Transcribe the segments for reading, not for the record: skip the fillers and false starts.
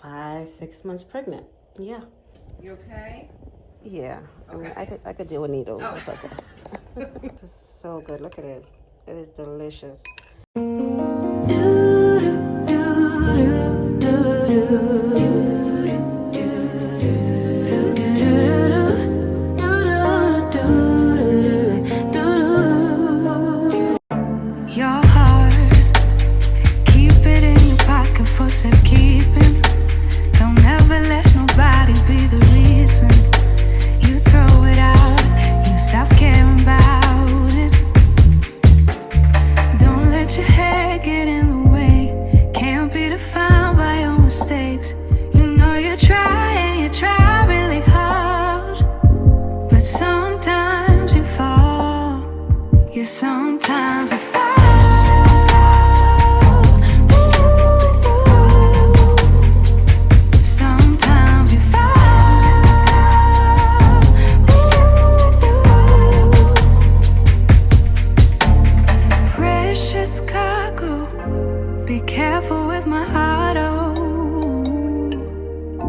5-6 months pregnant. Yeah. You okay? Yeah. Okay. I mean, I could deal with needles. Oh. It's okay. This is so good. Look at it. It is delicious. Your heart, keep it in your pocket for safekeeping. Don't ever let nobody be the reason you throw it out, you stop caring about it. Don't let your head get in the way, can't be defined by your mistakes. You know you try really hard, but sometimes you fall. Yeah, sometimes you fall. Sometimes you fall. Precious cargo, be careful with my heart, oh.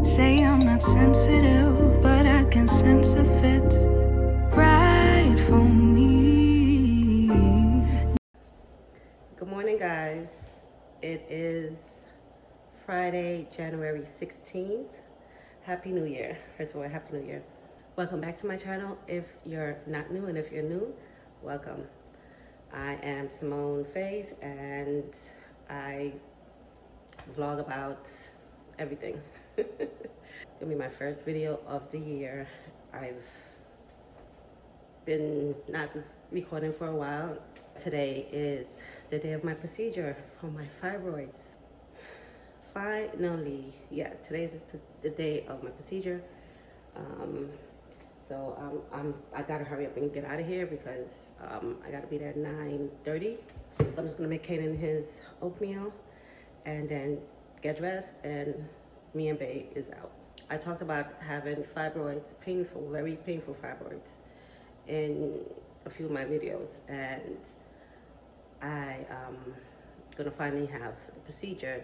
Say I'm not sensitive, but I can sense if it's right for me. Good morning, guys. It is Friday, January 16th. Happy New Year. First of all, Happy New Year. Welcome back to my channel. If you're not new, and if you're new, welcome. I am Simone Faith, and I vlog about everything. It'll be my first video of the year. I've been not recording for a while. Today is the day of my procedure for my fibroids. Finally, yeah, today's the day of my procedure. So I gotta hurry up and get out of here because I gotta be there at 9:30. I'm just gonna make Kanan his oatmeal and then get dressed, and me and Bae is out. I talked about having fibroids, very painful fibroids, in a few of my videos, and I gonna finally have the procedure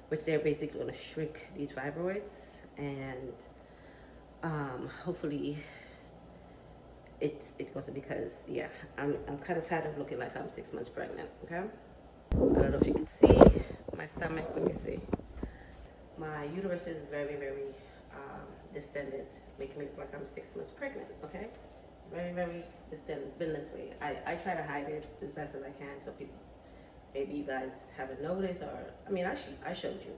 which they're basically gonna shrink these fibroids, and hopefully it goes, because yeah, I'm kind of tired of looking like I'm 6 months pregnant. Okay, I don't know if you can see my stomach. Let me see. My uterus is very distended, making me look like I'm 6 months pregnant. Okay, very distended. It's been this way. I try to hide it as best as I can, so people, maybe you guys haven't noticed, or I mean, I showed you,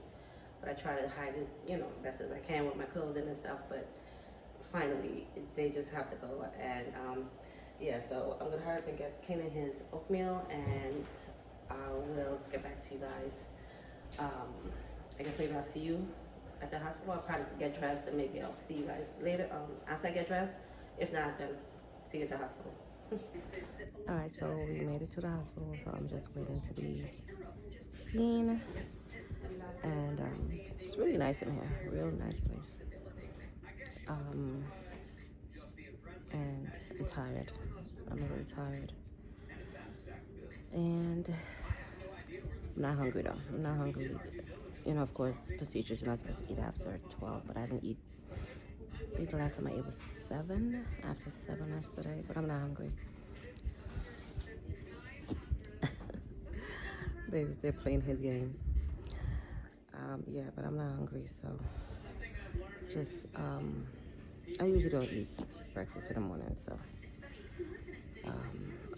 but I try to hide it, you know, best as I can with my clothing and stuff. But finally, they just have to go, and yeah. So I'm gonna hurry up and get Kanan his oatmeal, and I will get back to you guys. I guess maybe I'll see you at the hospital. I'll probably get dressed, and maybe I'll see you guys later after I get dressed. If not, then see you at the hospital. All right, so we made it to the hospital, so I'm just waiting to be seen, and it's really nice in here, real nice place. And I'm tired. I'm a little tired, and I'm not hungry though. I'm not hungry. You know, of course, procedures you're not supposed to eat after 12, but I didn't eat. I think the last time I ate was 7, after 7 yesterday, but I'm not hungry. Baby's there playing his game. Yeah, but I'm not hungry, so just, I usually don't eat breakfast in the morning, so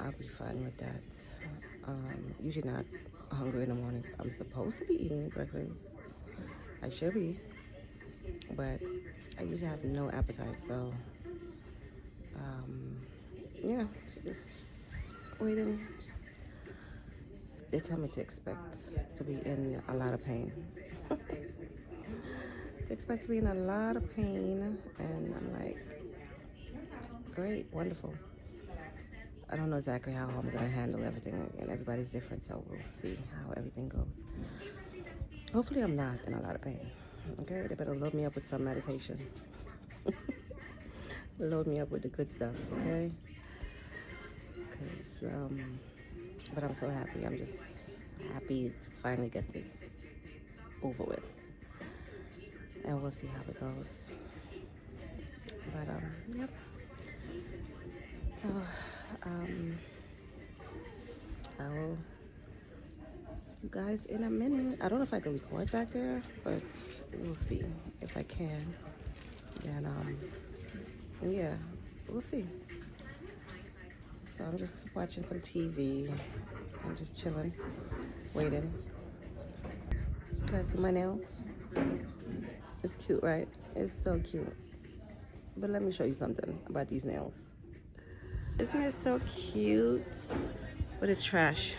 I'll be fine with that. Usually not hungry in the mornings. I'm supposed to be eating breakfast. I should be, but I usually have no appetite, so yeah, just waiting. They tell me to expect to be in a lot of pain. To expect to be in a lot of pain, and I'm like, great, wonderful. I don't know exactly how I'm gonna handle everything, and everybody's different, so we'll see how everything goes. Hopefully I'm not in a lot of pain. Okay, they better load me up with some medication. Load me up with the good stuff, okay? Because, but I'm so happy. I'm just happy to finally get this over with. and we'll see how it goes. But yep. So I will see you guys in a minute. I don't know if I can record back there, but we'll see if I can. And yeah, we'll see. So I'm just watching some TV. I'm just chilling, waiting. You guys see my nails? It's cute, right? It's so cute. But let me show you something about these nails. Isn't it so cute? But it's trash.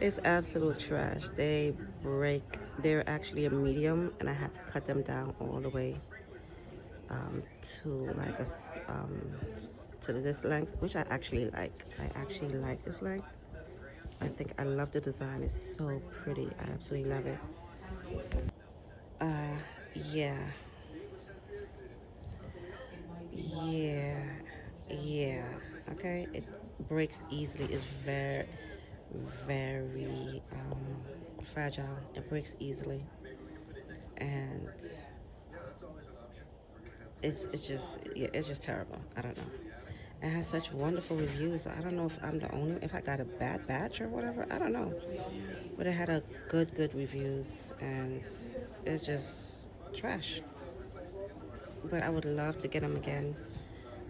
It's absolute trash. They break. They're actually a medium, and I had to cut them down all the way to like to this length, which I actually like. I actually like this length. I love the design. It's so pretty. I absolutely love it. Yeah. Okay, it breaks easily. It's very fragile. It breaks easily, and it's just terrible. I don't know. It has such wonderful reviews. I don't know if I'm the only, if I got a bad batch or whatever. I don't know, but it had a good reviews, and it's just trash. But I would love to get them again.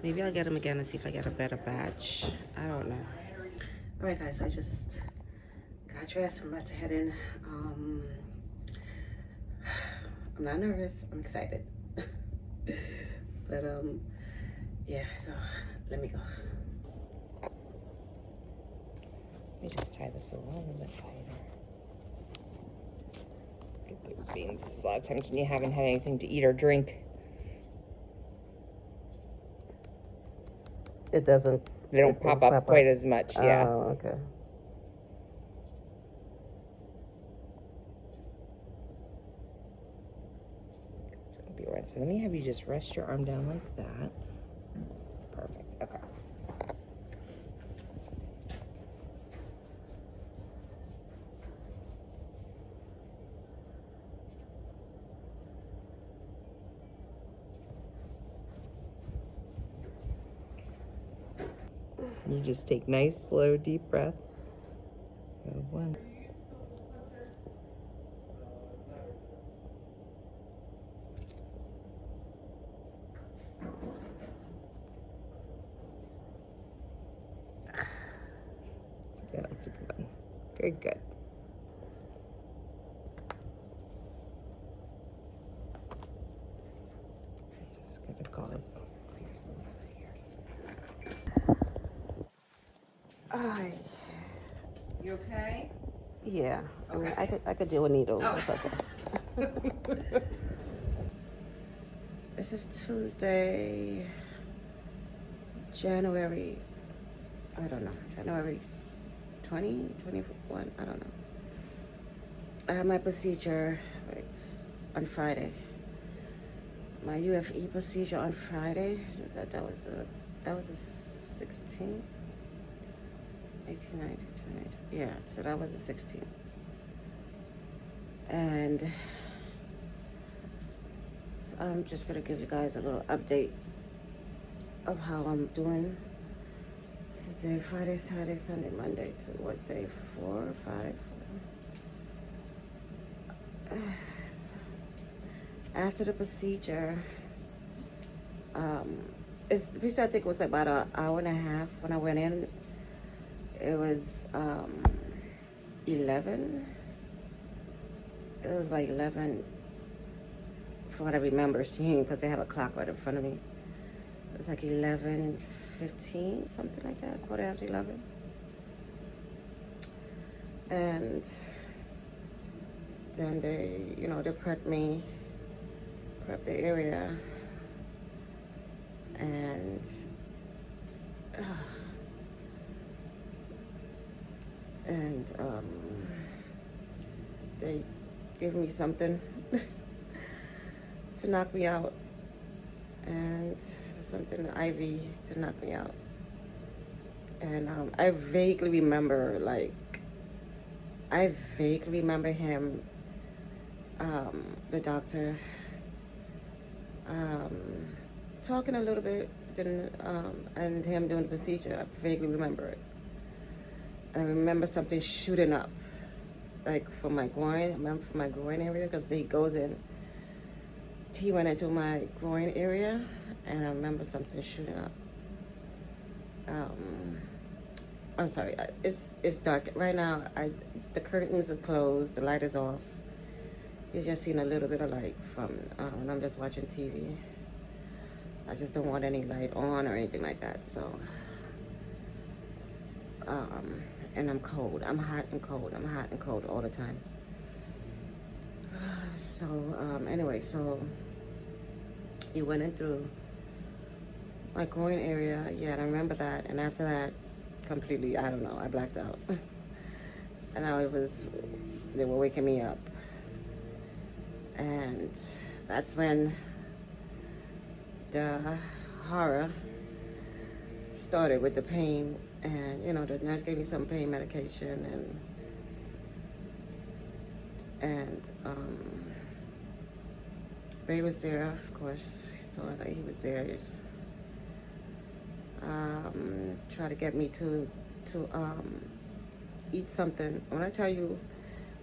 Maybe I'll get them again and see if I get a better batch. I don't know. All right, guys. So I just got dressed. I'm about to head in. I'm not nervous. I'm excited. But yeah. So let me go. Let me just tie this a little bit tighter. Get those beans. A lot of times when you haven't had anything to eat or drink, they don't pop up quite as much. Yeah. Oh, okay. So it'll be all right. So let me have you just rest your arm down like that. Perfect. Okay. You just take nice, slow, deep breaths. Good one. Yeah, that's a good one. Very good. Just gonna call this. You okay? Yeah. Okay. I mean, I could deal with needles. Oh. It's okay. This is Tuesday, January 20, 21, I don't know. I had my procedure on Friday. My UFE procedure on Friday. That was the 16th. 18, 19, 20, yeah, so that was the 16th. And so I'm just gonna give you guys a little update of how I'm doing. This is day Friday, Saturday, Sunday, Monday to what day? 4 or 5? After the procedure, I think it was about an hour and a half when I went in. It was 11. It was like 11, from what I remember seeing, because they have a clock right in front of me. It was like 11:15, something like that, 11:15. And then they, they prepped the area, and they gave me something to knock me out, and something IV to knock me out. And I vaguely remember him the doctor, talking a little bit, and him doing the procedure. I vaguely remember it. I remember something shooting up, like from my groin. I remember from my groin area, because he went into my groin area, and I remember something shooting up. I'm sorry, it's dark right now. The curtains are closed, the light is off. You're just seeing a little bit of light from when I'm just watching TV. I just don't want any light on or anything like that. So, and I'm cold. I'm hot and cold. I'm hot and cold all the time. So, anyway, so he went in through my groin area. Yeah, and I remember that. And after that, completely, I don't know, I blacked out. And they were waking me up. And that's when the horror started with the pain. And, you know, the nurse gave me some pain medication, and Ray was there, of course. So he was there. Try to get me to eat something. When I tell you,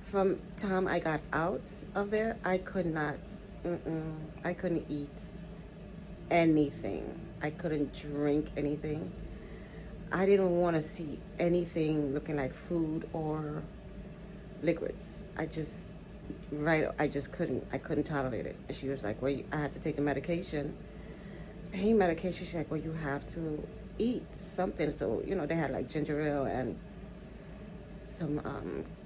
from the time I got out of there, I couldn't eat anything. I couldn't drink anything. I didn't want to see anything looking like food or liquids. I just couldn't. I couldn't tolerate it. And she was like, well, I had to take the medication, pain medication. She's like, well, you have to eat something. So, you know, they had like ginger ale and some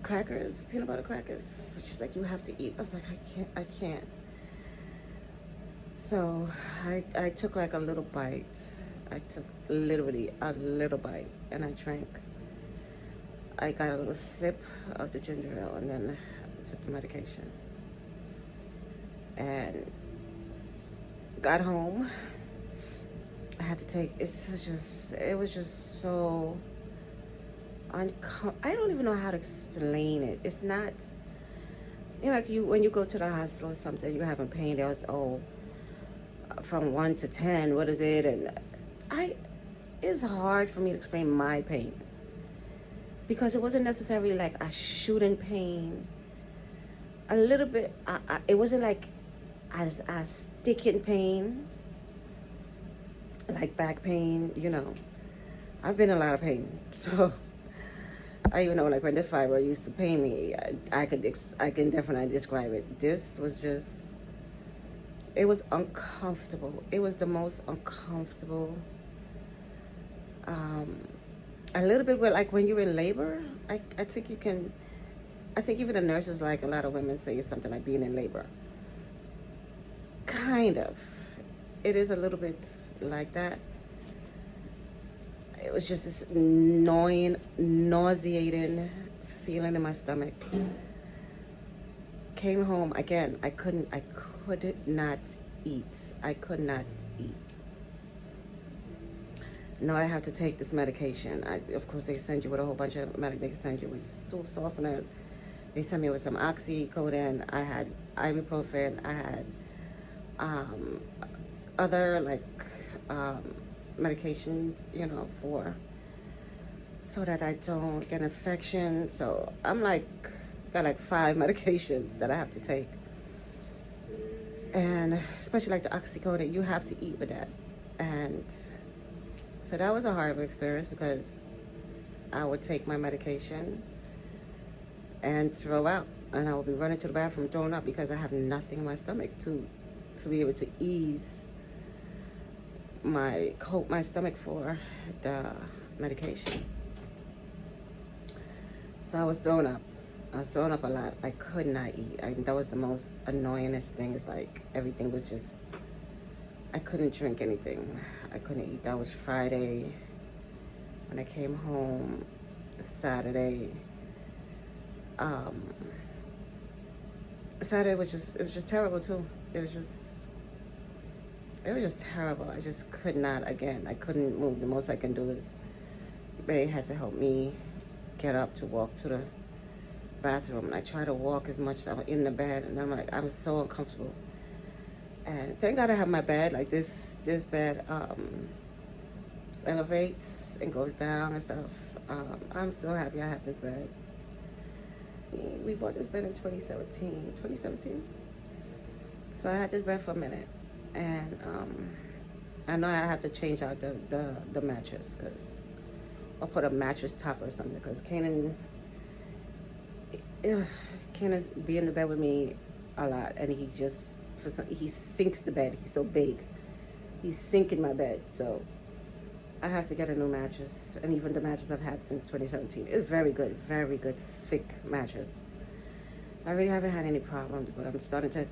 crackers, peanut butter crackers. So she's like, you have to eat. I was like, I can't. So I took like a little bite. I took literally a little bite, and I drank. I got a little sip of the ginger ale, and then I took the medication. And got home. I had to take, it was just so uncomfortable. I don't even know how to explain it. It's not, you know, like when you go to the hospital or something, you're having pain, there's, from 1 to 10, what is it? And it's hard for me to explain my pain, because it wasn't necessarily like a shooting pain. A little bit, it wasn't like a sticking pain, like back pain, you know. I've been in a lot of pain, so I even know, like, when this fibroid used to pain me, I can definitely describe it. This was just, it was uncomfortable. It was the most uncomfortable. A little bit like when you're in labor. I think even the nurses, like a lot of women say something like being in labor. Kind of. It is a little bit like that. It was just this annoying, nauseating feeling in my stomach. Came home again. I could not eat. I could not eat. No, I have to take this medication. Of course, they send you with a whole bunch of medication. They send you with stool softeners. They sent me with some oxycodone. I had ibuprofen. I had other medications, you know, so that I don't get an infection. So I'm got like 5 medications that I have to take. And especially like the oxycodone, you have to eat with that. And so that was a horrible experience, because I would take my medication and throw out, and I would be running to the bathroom throwing up, because I have nothing in my stomach to be able to ease my stomach for the medication. So I was throwing up. I was throwing up a lot. I could not eat. That was the most annoyingest thing. It's like everything was just, I couldn't drink anything. I couldn't eat. That was Friday. When I came home, Saturday. Saturday was just terrible too. It was just terrible. I just could not, again, I couldn't move. The most I can do is, they had to help me get up to walk to the bathroom and I try to walk as much as I'm in the bed, and I'm like, I'm so uncomfortable. And thank God I have my bed. Like this bed elevates and goes down and stuff. I'm so happy I have this bed. We bought this bed in 2017. So I had this bed for a minute, and I know I have to change out the mattress, because I'll put a mattress top or something, because Canaan be in the bed with me a lot, and he sinks the bed. He's so big, he's sinking my bed. So I have to get a new mattress, and even the mattress I've had since 2017 is very good, thick mattress. So I really haven't had any problems, but I'm starting to,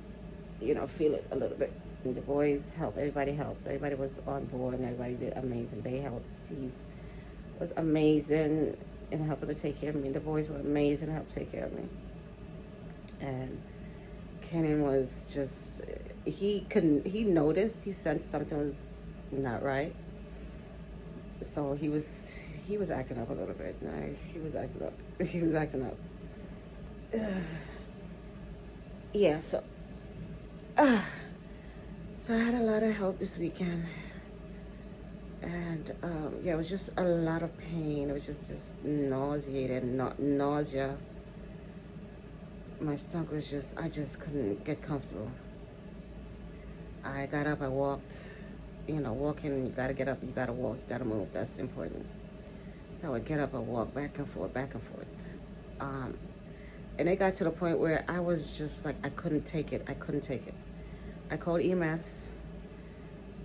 feel it a little bit. And the boys helped. Everybody helped. Everybody was on board, and everybody did amazing. They helped. He was amazing in helping to take care of me. The boys were amazing to help take care of me. And Kenan was just, he noticed, he sensed something was not right. So he was acting up a little bit. He was acting up. Yeah, so I had a lot of help this weekend. And it was just a lot of pain. It was just nausea. My stomach was I just couldn't get comfortable. I got up, I walked. Walking, you gotta get up, you gotta walk, you gotta move. That's important. So I would get up, I walk back and forth. And it got to the point where I was just like, I couldn't take it. I called EMS.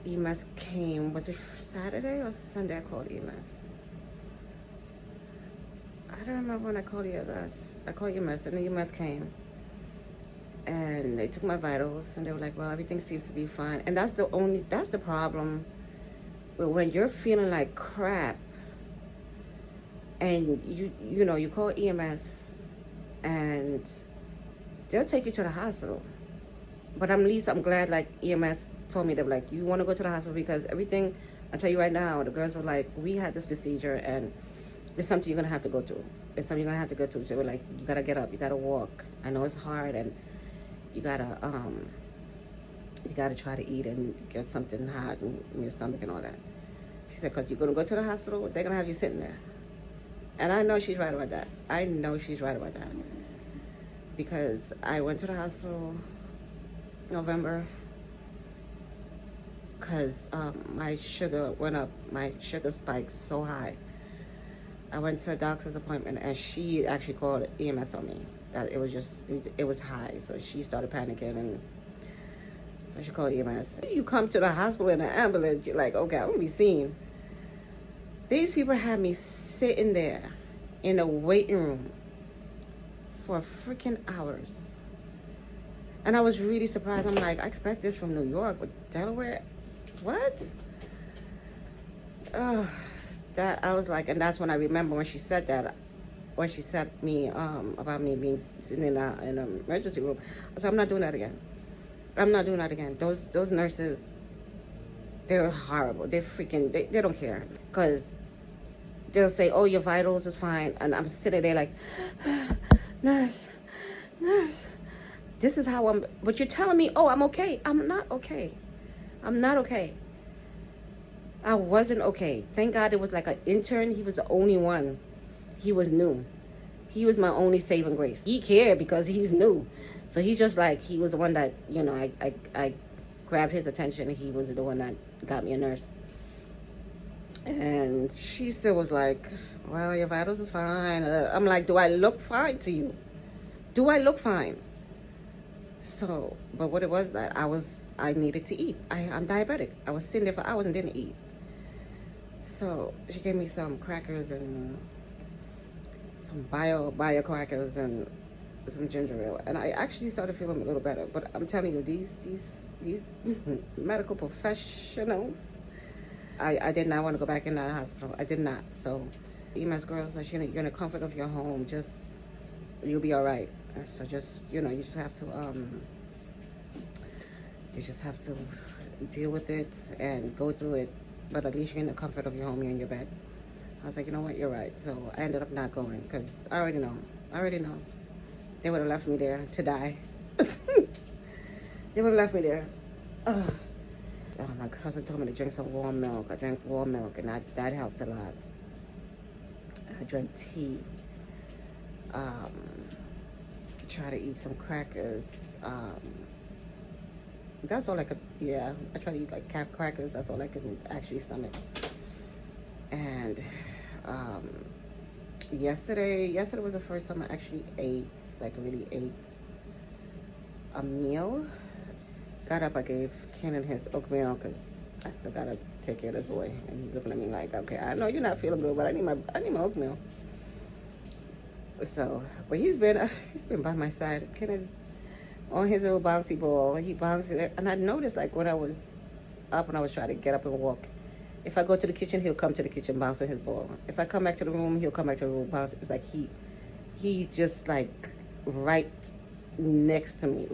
EMS came, was it Saturday or Sunday I called EMS? I don't remember when I called EMS. I called EMS, and the EMS came. And they took my vitals, and they were like, well, everything seems to be fine. And that's the problem. But when you're feeling like crap, and you call EMS, and they'll take you to the hospital. But at least I'm glad, like, EMS told me, they were like, you want to go to the hospital, because everything, I tell you right now, the girls were like, we had this procedure, and it's something you're going to have to go through. They were like, you got to get up, you got to walk. I know it's hard, and you gotta try to eat and get something hot in your stomach and all that. She said, because you're gonna go to the hospital, they're gonna have you sitting there. And I know she's right about that. Because I went to the hospital November, because my sugar went up. My sugar spiked so high. I went to a doctor's appointment, and she actually called EMS on me. That it was high, so she started panicking, and so she called EMS. You come to the hospital in an ambulance, you're like, okay, I'm gonna be seen. These people had me sitting there in a waiting room for freaking hours, and I was really surprised. I'm like, I expect this from New York, but Delaware, what? That I was like, and that's when I remember when she said that. When she said me about me being sitting in an emergency room, I said, I'm not doing that again. Those nurses, they're horrible. They're freaking, they don't care. Because they'll say, oh, your vitals is fine. And I'm sitting there like, nurse. This is how but you're telling me, oh, I'm okay. I'm not okay. I wasn't okay. Thank God it was like an intern. He was the only one. He was new. He was my only saving grace. He cared because he's new. So he's just like, he was the one that, I grabbed his attention. He was the one that got me a nurse. And she still was like, well, your vitals is fine. I'm like, do I look fine to you? Do I look fine? So, but what it was that I needed to eat. I'm diabetic. I was sitting there for hours and didn't eat. So she gave me some crackers and some bio crackers and some ginger ale, and I actually started feeling a little better. But I'm telling you, these medical professionals, I did not want to go back in the hospital. I did not. So EMS girls said, you're in the comfort of your home. You'll be all right. So you just have to deal with it and go through it. But at least you're in the comfort of your home. You're in your bed. I was like, you know what? You're right. So I ended up not going because I already know. they would have left me there to die. They would have left me there. Oh, my cousin told me to drink some warm milk. I drank warm milk, and that helped a lot. I drank tea. Try to eat some crackers. That's all I could. Yeah, I try to eat like crackers. That's all I could actually stomach. And yesterday was the first time I actually ate, like really ate a meal. Got up, I gave Kenan his oatmeal because I still gotta take care of this boy, and he's looking at me like, okay, I know you're not feeling good, but I need my oatmeal. So, but he's been by my side. Kenan's on his little bouncy ball. He bounces it, and I noticed like when I was up and I was trying to get up and walk, if I go to the kitchen, he'll come to the kitchen, bounce on his ball. If I come back to the room, he'll come back to the room, bounce. It's like he's just like right next to me.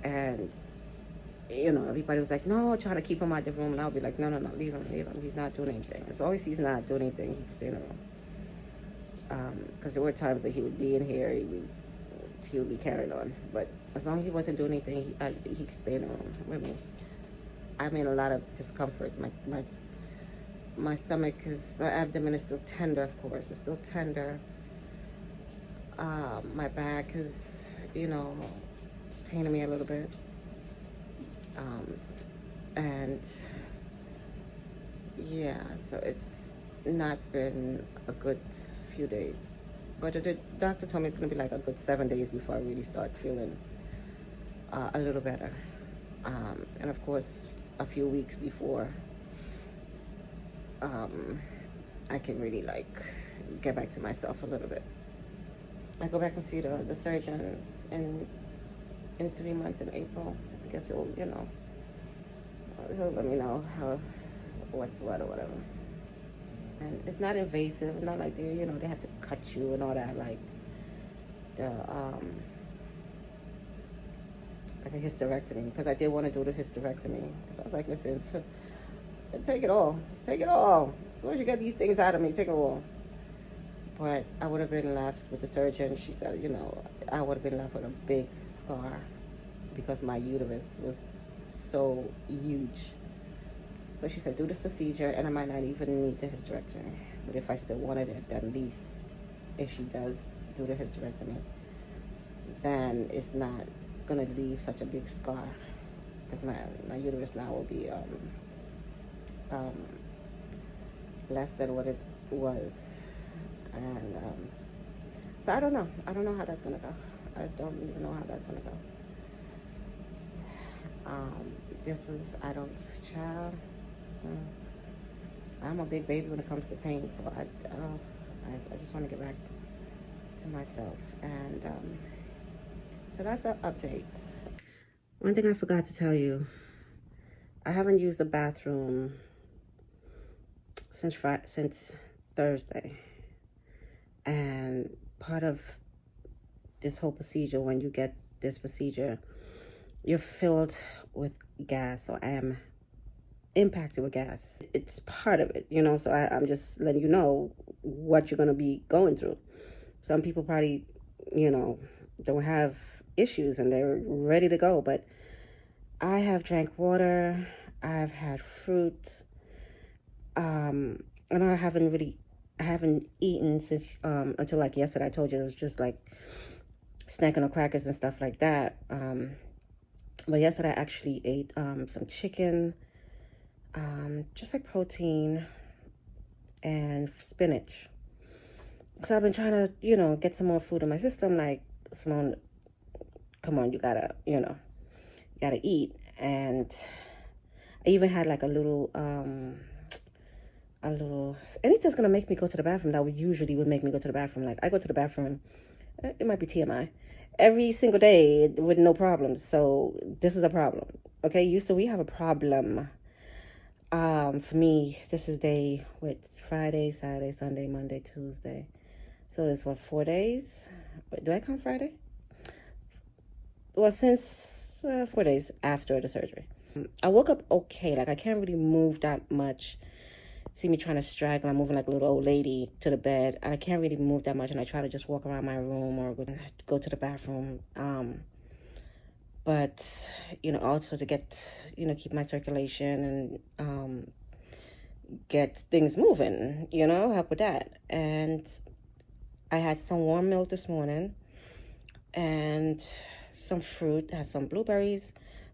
And, you know, everybody was like, no, trying to keep him out the room. And I'll be like, no, leave him. He's not doing anything. As long as he's not doing anything, he can stay in the room. Because there were times that he would be in here, he would be carrying on. But as long as he wasn't doing anything, he could stay in the room with me. I'm in a lot of discomfort. My stomach my abdomen is still tender, of course. It's still tender. My back is, you know, paining me a little bit. And yeah, so it's not been a good few days. But the doctor told me it's going to be like a good 7 days before I really start feeling a little better. And of course, a few weeks before I can really like get back to myself a little bit. I go back and see the surgeon in 3 months in April. I guess he'll let me know what's what or whatever. And it's not invasive. It's not like they have to cut you and all that, like like a hysterectomy, because I did want to do the hysterectomy. So I was like, listen, take it all. Once you get these things out of me, take it all. But I would have been left with the surgeon. She said, I would have been left with a big scar because my uterus was so huge. So she said, do this procedure, and I might not even need the hysterectomy. But if I still wanted it, then at least if she does do the hysterectomy, then it's not going to leave such a big scar. Because my uterus now will be less than what it was. And so I don't know how that's going to go. I don't even know how that's going to go. Child. I'm a big baby when it comes to pain, so I just want to get back to myself. And so that's the updates. One thing I forgot to tell you, I haven't used the bathroom since Thursday. And part of this whole procedure, when you get this procedure, you're filled with gas, or I am impacted with gas. It's part of it, so I'm just letting you know what you're going to be going through. Some people probably, don't have issues and they're ready to go, but I have drank water, I've had fruits, and I haven't eaten since until like yesterday. I told you it was just like snacking on crackers and stuff like that. But yesterday I actually ate some chicken, just like protein and spinach. So I've been trying to, get some more food in my system. Like, Simone, come on, you gotta eat. And I even had like a little, anything's gonna make me go to the bathroom that usually would make me go to the bathroom. Like, I go to the bathroom, it might be TMI, every single day with no problems. So this is a problem. Okay, we have a problem. For me, this is Friday, Saturday, Sunday, Monday, Tuesday. So there's 4 days? Wait, do I count Friday? Well, since 4 days after the surgery. I woke up okay. Like, I can't really move that much see me trying to straggle. I'm moving like a little old lady to the bed, and I can't really move that much, and I try to just walk around my room or go to the bathroom. But, also to get, keep my circulation and get things moving, help with that. And I had some warm milk this morning and some fruit. I had some blueberries.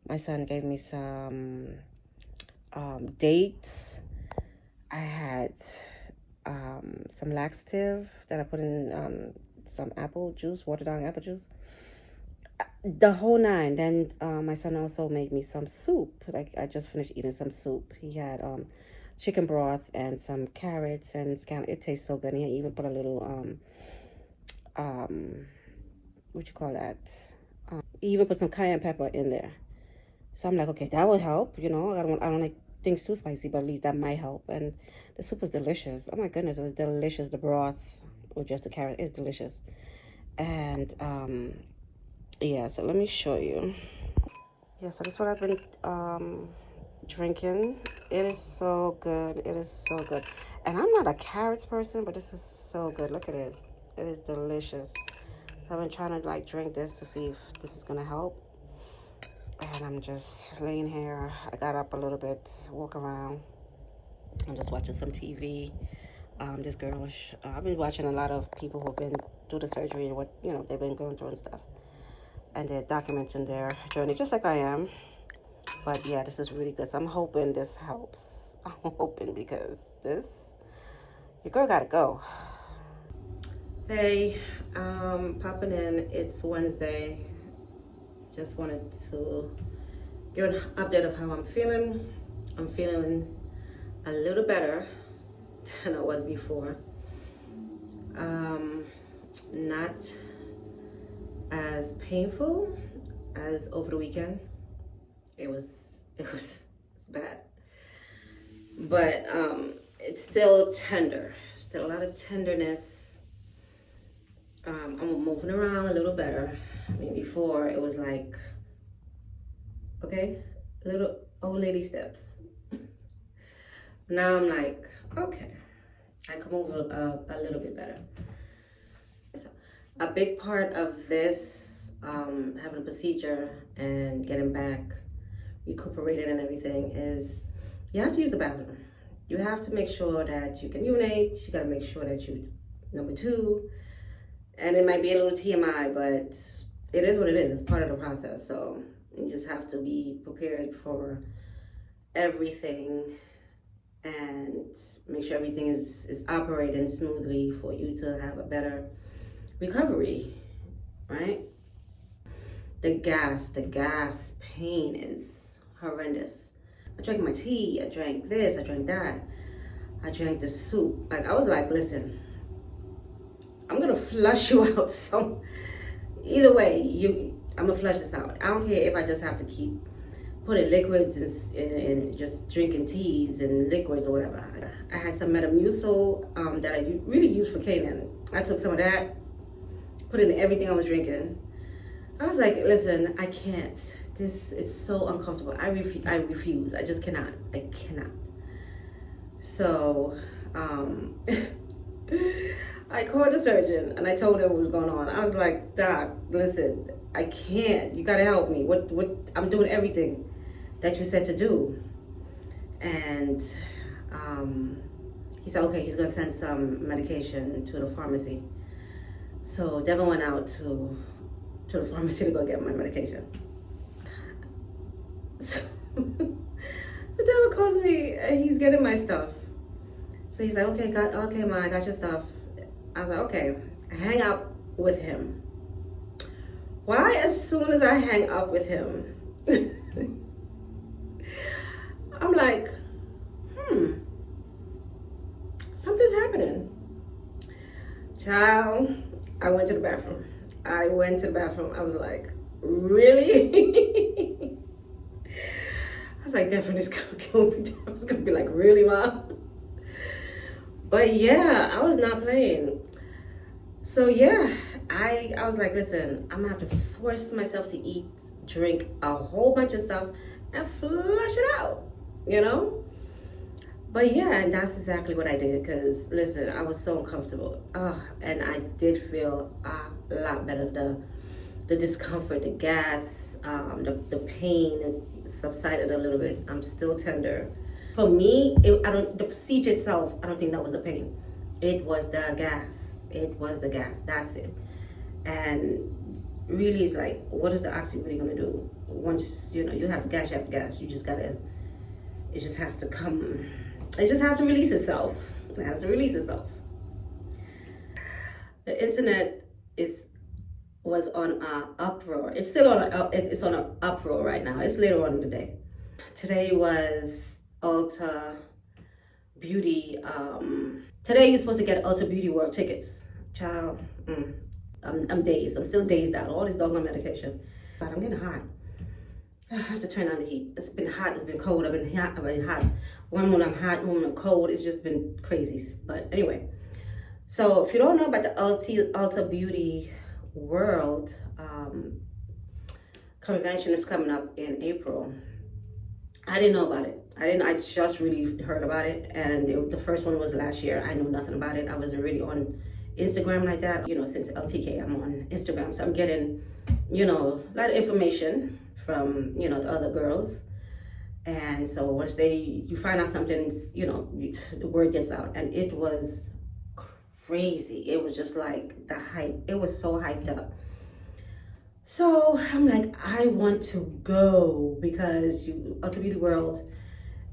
My son gave me some dates. I had some laxative that I put in some apple juice, watered down apple juice. The whole nine. Then my son also made me some soup. Like, I just finished eating some soup. He had chicken broth and some carrots and scallions. It tastes so good. And he even put a little what you call that? He even put some cayenne pepper in there. So I'm like, okay, that would help. I don't like things too spicy, but at least that might help. And the soup was delicious. Oh my goodness, it was delicious. The broth with just the carrot is delicious. And yeah, so let me show you. Yeah, so this is what I've been drinking. It is so good. It is so good. And I'm not a carrots person, but this is so good. Look at it. It is delicious. So I've been trying to drink this to see if this is gonna help. And I'm just laying here. I got up a little bit, walk around. I'm just watching some TV. This girl, I've been watching a lot of people who've been through the surgery and what they've been going through and stuff. And they're documenting their journey, just like I am. But yeah, this is really good. So I'm hoping this helps. I'm hoping, because your girl gotta go. Hey, popping in. It's Wednesday. Just wanted to give an update of how I'm feeling. I'm feeling a little better than I was before. Not as painful as over the weekend. It's bad, but it's still tender, still a lot of tenderness. I'm moving around a little better. I mean, before it was like, okay, little old lady steps. Now I'm like, okay, I can move a little bit better. So, a big part of this, having a procedure and getting back recuperated and everything, is you have to use the bathroom. You have to make sure that you can urinate. You got to make sure that you, number two, and it might be a little TMI, but it is what it is. It's part of the process. So you just have to be prepared for everything and make sure everything is operating smoothly for you to have a better recovery, right? The gas pain is horrendous. I drank my tea, I drank this, I drank that, I drank the soup. I was like, listen, I'm gonna flush you out. So either way, I'm gonna flush this out. I don't care if I just have to keep putting liquids and just drinking teas and liquids or whatever. I had some Metamucil that I really used for Canaan. I took some of that, put it in everything I was drinking. I was like, listen, I can't. It's so uncomfortable. I refuse. I just cannot. I cannot. So, I called the surgeon and I told him what was going on. I was like, Doc, listen, I can't. You gotta help me. What? I'm doing everything that you said to do. And he said, okay, he's gonna send some medication to the pharmacy. So Devin went out to the pharmacy to go get my medication. So Devin calls me and he's getting my stuff. So he's like, okay, Ma, I got your stuff. I was like, okay. I hang up with him. Why, as soon as I hang up with him, I'm like, something's happening. Child, I went to the bathroom. I was like, really? I was like, Devin is gonna kill me. I was gonna be like, really, Mom? But yeah, I was not playing. So yeah, I was like, listen, I'm gonna have to force myself to eat, drink a whole bunch of stuff and flush it out, But yeah, and that's exactly what I did. Because listen, I was so uncomfortable. And I did feel a lot better. The discomfort, the gas, the pain it subsided a little bit. I'm still tender. For me, the procedure itself, I don't think that was the pain. It was the gas. It was the gas. That's it. And really, it's like, what is the oxy really gonna do? Once you have gas, you have gas. You just gotta. It just has to come. It just has to release itself. It has to release itself. The internet was on uproar. It's still on. It's on an uproar right now. It's later on in the day. Today was Ulta Beauty. Today you're supposed to get Ulta Beauty World tickets. Child, I'm dazed. I'm still dazed out. All this doggone medication. But I'm getting hot. I have to turn on the heat. It's been hot. It's been cold. I've been hot. One moment I'm hot, one moment I'm cold. It's just been crazy. But anyway, so if you don't know about the Ulta Beauty World convention is coming up in April. I didn't know about it. I just really heard about it, and the first one was last year. I knew nothing about it. I wasn't really on Instagram like that. Since LTK, I'm on Instagram, so I'm getting, a lot of information from, the other girls. And so once you find out something, the word gets out, and it was crazy. It was just like the hype. It was so hyped up. So I'm like, I want to go because Ulta Beauty World,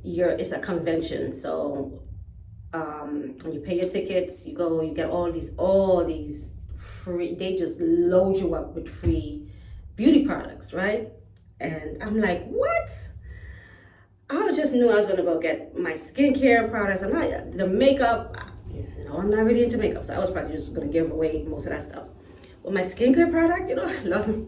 it's a convention. So when you pay your tickets, you go, you get all these free, they just load you up with free beauty products, right? And I'm like, what? I just knew I was gonna go get my skincare products. The makeup, I'm not really into makeup, so I was probably just gonna give away most of that stuff. Well, my skincare product, I love me.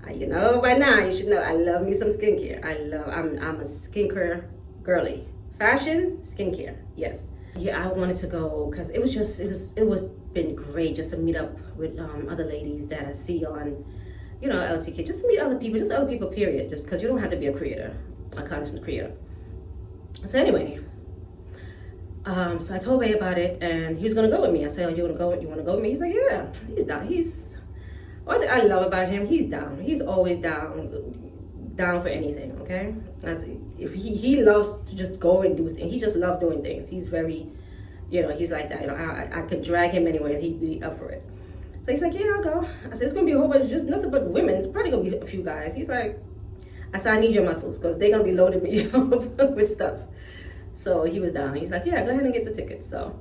By now you should know I love me some skincare. I'm a skincare girly. Fashion, skincare, yes. Yeah, I wanted to go because it was been great just to meet up with other ladies that I see on, LTK. Just meet other people, period. Just because you don't have to be a creator, a content creator. So anyway, so I told Bay about it, and he was gonna go with me. I said, "Oh, you wanna go? You wanna go with me?" He's like, "Yeah." He's down. What I love about him, he's down. He's always down for anything. Okay, if he loves to just go and do things. He just loves doing things. He's very, he's like that. I could drag him anywhere, and he'd be up for it. So he's like, "Yeah, I'll go." I said, "It's gonna be a whole bunch, just nothing but women. It's probably gonna be a few guys." He's like, I said, "I need your muscles because they're gonna be loading me up with stuff." So he was down. He's like, "Yeah, go ahead and get the tickets." So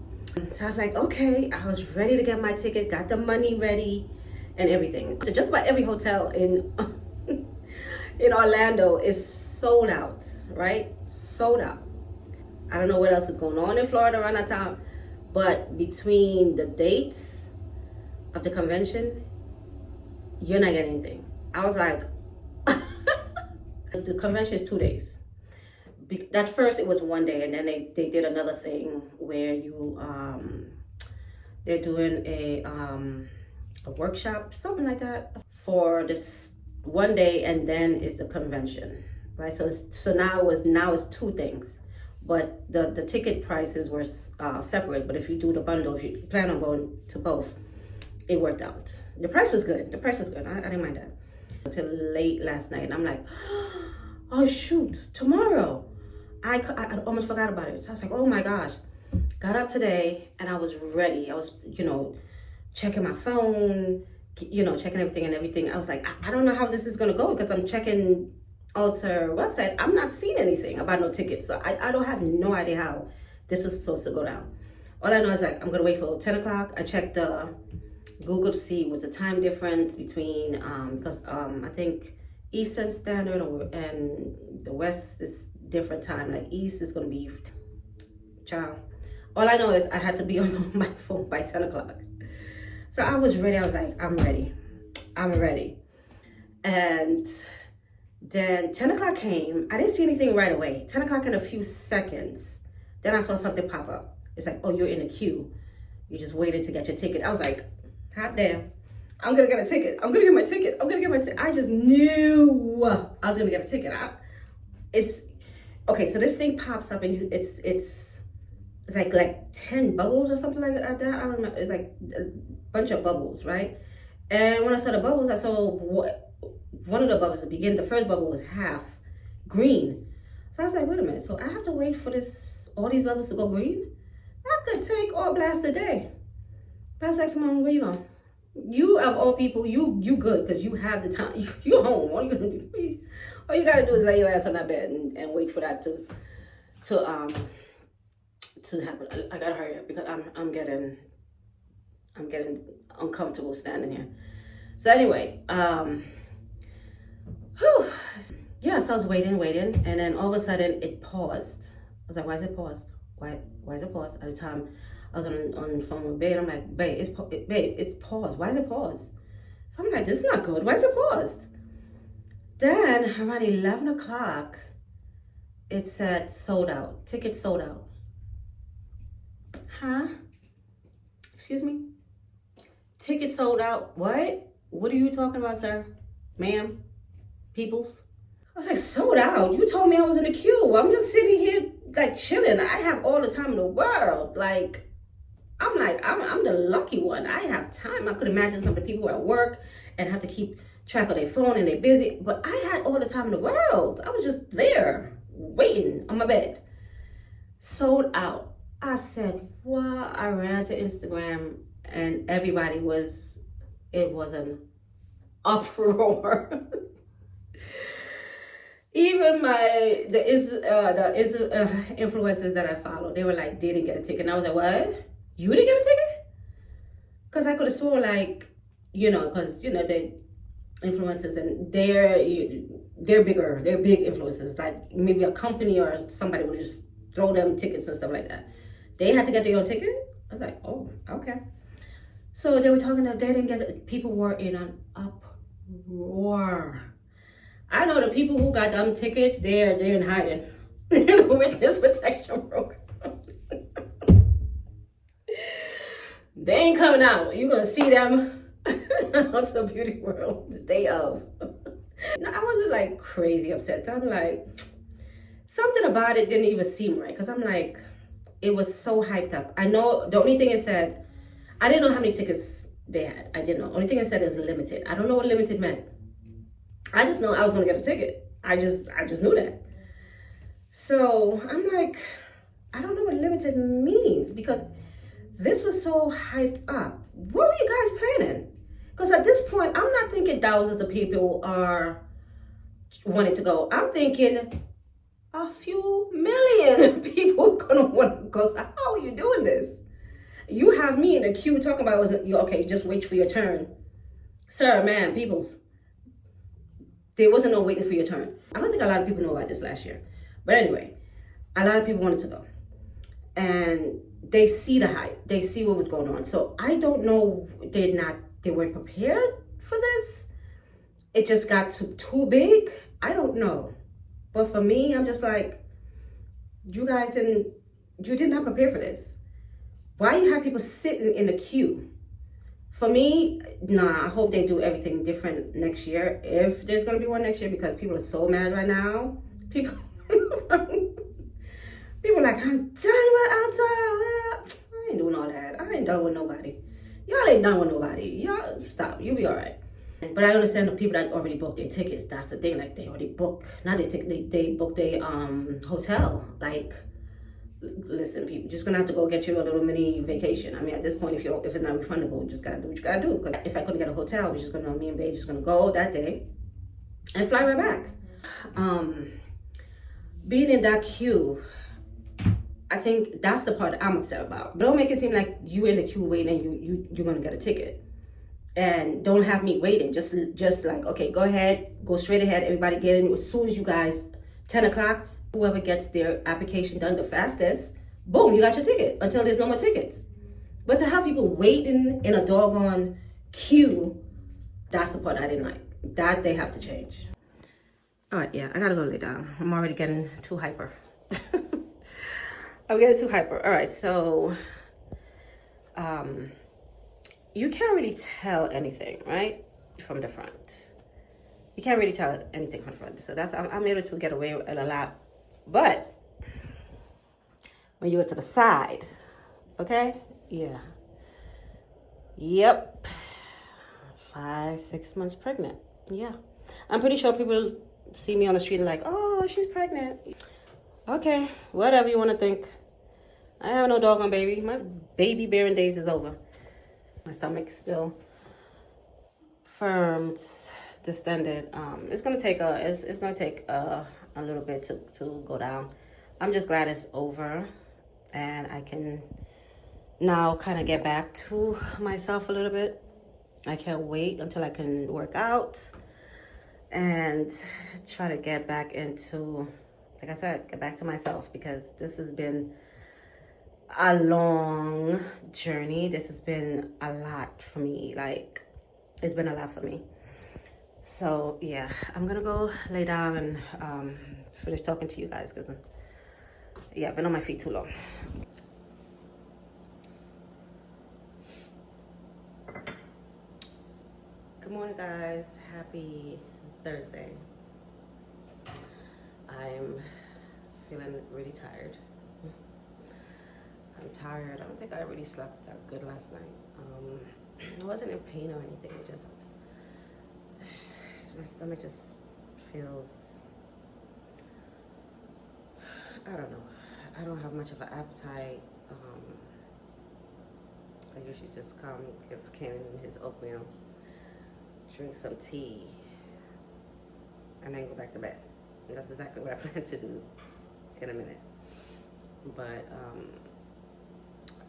I was like, okay. I was ready to get my ticket, got the money ready and everything. So just about every hotel in Orlando is sold out, right? Sold out. I don't know what else is going on in Florida around that time, but between the dates of the convention, you're not getting anything. I was like, the convention is 2 days. At first it was 1 day, and then they did another thing where they're doing a workshop, something like that, for this 1 day, and then it's the convention, right? So now it's 2 things, but the ticket prices were separate. But if you do the bundle, if you plan on going to both, it worked out. The price was good. I didn't mind that. Until late last night, and I'm like, oh shoot, tomorrow. I almost forgot about it. So I was like, oh my gosh. Got up today and I was ready. I was, checking my phone, checking everything. I was like, I don't know how this is gonna go because I'm checking Ulta website. I'm not seeing anything about no tickets. So I don't have no idea how this was supposed to go down. All I know is like, I'm gonna wait for 10 o'clock. I checked the Google to see what's the time difference between, because I think Eastern Standard and the West is different time. Like East is gonna be, child. All I know is I had to be on my phone by 10 o'clock. So I was ready. I was like, I'm ready. And then 10 o'clock came. I didn't see anything right away. 10 o'clock in a few seconds. Then I saw something pop up. It's like, oh, you're in a queue. You just waited to get your ticket. I was like, hot damn. I'm gonna get a ticket. I'm gonna get my ticket. I just knew I was gonna get a ticket. Okay, so this thing pops up and it's like 10 bubbles or something like that. I don't remember. It's like a bunch of bubbles, right? And when I saw the bubbles, I saw one of the bubbles at the beginning. The first bubble was half green. So I was like, wait a minute. So I have to wait for all these bubbles to go green? I could take all blast a day. But I was like, Simone, where you going? You of all people, you good because you have the time. You home. All you gonna do? All you gotta do is lay your ass on that bed and wait for that to happen. I gotta hurry up because I'm getting uncomfortable standing here. So anyway, yeah, so I was waiting, and then all of a sudden it paused. I was like, why is it paused? Why is it paused? At the time, I was on the phone with Babe. I'm like, Babe, it's paused. Why is it paused? So I'm like, this is not good. Why is it paused? Then around 11 o'clock, it said sold out. Ticket sold out. Huh? Excuse me? Ticket sold out. What? What are you talking about, sir? Ma'am? Peoples? I was like, sold out? You told me I was in the queue. I'm just sitting here like chilling. I have all the time in the world. Like, I'm the lucky one. I have time. I could imagine some of the people who are at work and have to keep track of their phone and they're busy. But I had all the time in the world. I was just there waiting on my bed. Sold out. I said, what? I ran to Instagram and everybody it was an uproar. Even the influencers that I follow, they were like, they didn't get a ticket. And I was like, what? You didn't get a ticket? Because I could have sworn like, because, the influencers and they're bigger. They're big influencers. Like maybe a company or somebody would just throw them tickets and stuff like that. They had to get their own ticket? I was like, oh, okay. So they were talking that they didn't get it. People were in an uproar. I know the people who got them tickets, they're in hiding. They're in the witness protection program. They ain't coming out. You're gonna see them on the beauty world the day of. No, I wasn't like crazy upset. I'm like, something about it didn't even seem right. Cause I'm like, it was so hyped up. I know the only thing it said, I didn't know how many tickets they had. I didn't know. Only thing it said is limited. I don't know what limited meant. I just know I was gonna get a ticket. I just knew that. So I'm like, I don't know what limited means because this was so hyped up. What were you guys planning? Because at this point, I'm not thinking thousands of people are wanting to go. I'm thinking a few million people gonna want to go. So how are you doing this? You have me in the queue talking about, okay, just wait for your turn. Sir, man, peoples. There wasn't no waiting for your turn. I don't think a lot of people know about this last year. But anyway, a lot of people wanted to go. And they see the hype. They see what was going on. So I don't know, they weren't prepared for this. It just got too big. I don't know. But for me, I'm just like, you did not prepare for this. Why you have people sitting in the queue? For me, nah, I hope they do everything different next year. If there's going to be one next year, because people are so mad right now. People like, I'm done with outside. I ain't doing all that. I ain't done with nobody. Y'all ain't done with nobody. Y'all, stop. You'll be all right. But I understand the people that already booked their tickets. That's the thing. Like, they already booked. Not their ticket. They booked their hotel. Like, listen, people, just gonna have to go get you a little mini vacation. I mean, at this point, if it's not refundable, you just gotta do what you gotta do. Because if I couldn't get a hotel, me and Babe just gonna go that day and fly right back. Being in that queue, I think that's the part I'm upset about. Don't make it seem like you in the queue waiting and you're gonna get a ticket. And don't have me waiting. Just like, okay, go ahead, go straight ahead. Everybody get in as soon as you guys, 10 o'clock, whoever gets their application done the fastest, boom, you got your ticket until there's no more tickets. But to have people waiting in a doggone queue, that's the part I didn't like. That they have to change. All right, yeah, I gotta go lay down. I'm already getting too hyper. I'm getting too hyper. All right, so you can't really tell anything, right, from the front. You can't really tell anything from the front. So I'm able to get away with a lot But when you go to the side, okay? Yeah. Yep. 5-6 months pregnant. Yeah. I'm pretty sure people see me on the street and like, oh, she's pregnant. Okay, whatever you want to think. I have no doggone baby. My baby bearing days is over. My stomach's still firm, distended. It's gonna take a little bit to go down. I'm just glad it's over, and I can now kind of get back to myself a little bit. I can't wait until I can work out and try to get back into, like I said, get back to myself, because this has been a long journey. This has been a lot for me. Like, it's been a lot for me. So yeah, I'm gonna go lay down and finish talking to you guys, because yeah, I've been on my feet too long. Good morning, guys. Happy Thursday. I'm feeling really tired. I'm tired. I don't think I really slept that good last night. I wasn't in pain or anything. It just, my stomach just feels, I don't know. I don't have much of an appetite. I usually just come, give Ken his oatmeal, drink some tea, and then go back to bed. And that's exactly what I plan to do in a minute. But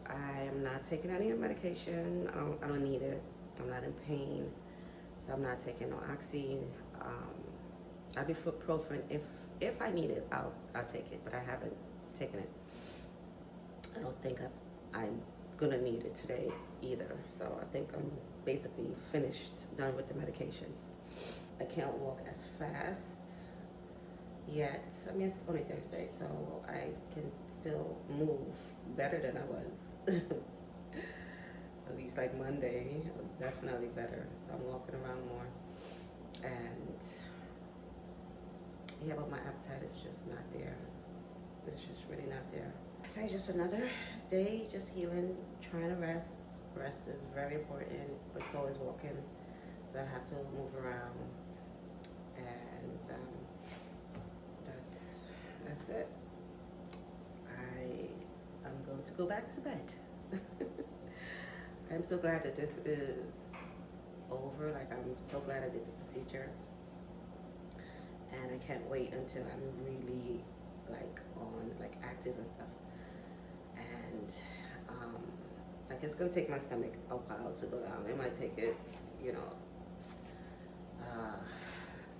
I am not taking any medication. I don't need it. I'm not in pain, so I'm not taking no oxy. Ibuprofen, if I need it, I'll take it, but I haven't taken it. I don't think I'm gonna need it today either. So I think I'm basically done with the medications. I can't walk as fast yet. I mean, it's only Thursday, so I can still move better than I was. At least like Monday, definitely better. So I'm walking around more. And yeah, but my appetite is just not there. It's just really not there. So it's just another day, just healing, trying to rest. Rest is very important, but so is walking. So I have to move around. And that's it. I'm going to go back to bed. I'm so glad that this is over. Like, I'm so glad I did the procedure. And I can't wait until I'm really active and stuff. And like, it's gonna take my stomach a while to go down. It might take it,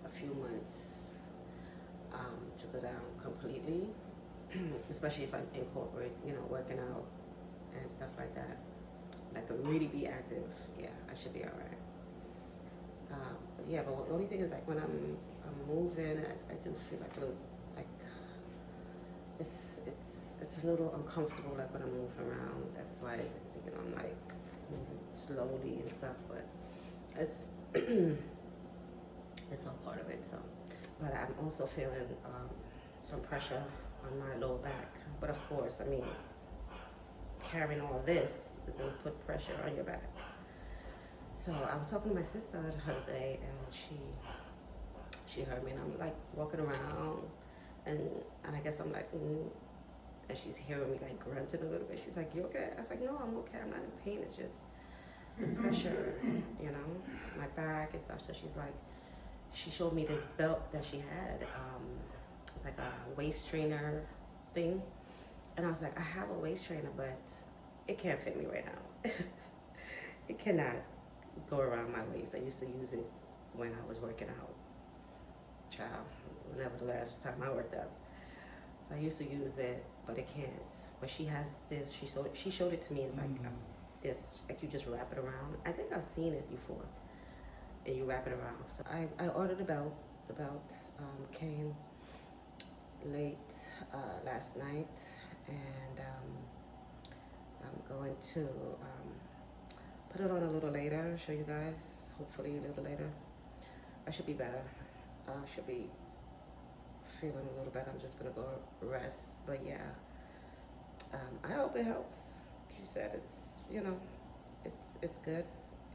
a few months to go down completely. Especially if I incorporate, working out and stuff like that. And I can really be active. Yeah, I should be all right. But the only thing is, like, when I'm moving, I do feel like a little, like, it's a little uncomfortable, like, when I'm moving around. That's why, I'm like moving slowly and stuff, but it's it's all part of it. So, but I'm also feeling some pressure on my lower back. But of course, I mean, carrying all this is going to put pressure on your back. So I was talking to my sister the other day, and she heard me, and I'm like walking around, and I guess I'm like, and she's hearing me like grunting a little bit. She's like, "You okay?" I was like, "No, I'm okay. I'm not in pain. It's just the pressure, my back and stuff." So she's like, she showed me this belt that she had. It's like a waist trainer thing, and I was like, I have a waist trainer, but it can't fit me right now. It cannot go around my waist. I used to use it when I was working out. Child, whenever the last time I worked out. So I used to use it, but it can't. But she has this. She showed it to me. It's like this, like, you just wrap it around. I think I've seen it before. And you wrap it around. So I ordered the belt. The belt came late last night, and I'm going to put it on a little later, show you guys, hopefully a little later. I should be better. I should be feeling a little better. I'm just gonna go rest. But yeah, I hope it helps. She said it's, you know, it's good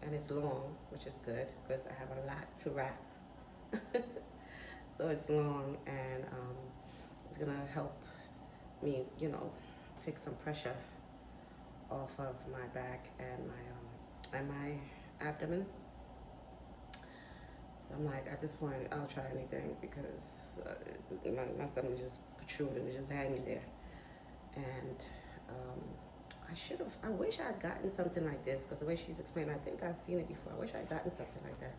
and it's long, which is good because I have a lot to wrap. So it's long, and it's gonna help me, you know, take some pressure off of my back and my abdomen. So I'm like, at this point, I'll try anything because my stomach is just protruding, it's just hanging there. And I wish I had gotten something like this, because the way she's explained, I think I've seen it before. I wish I had gotten something like that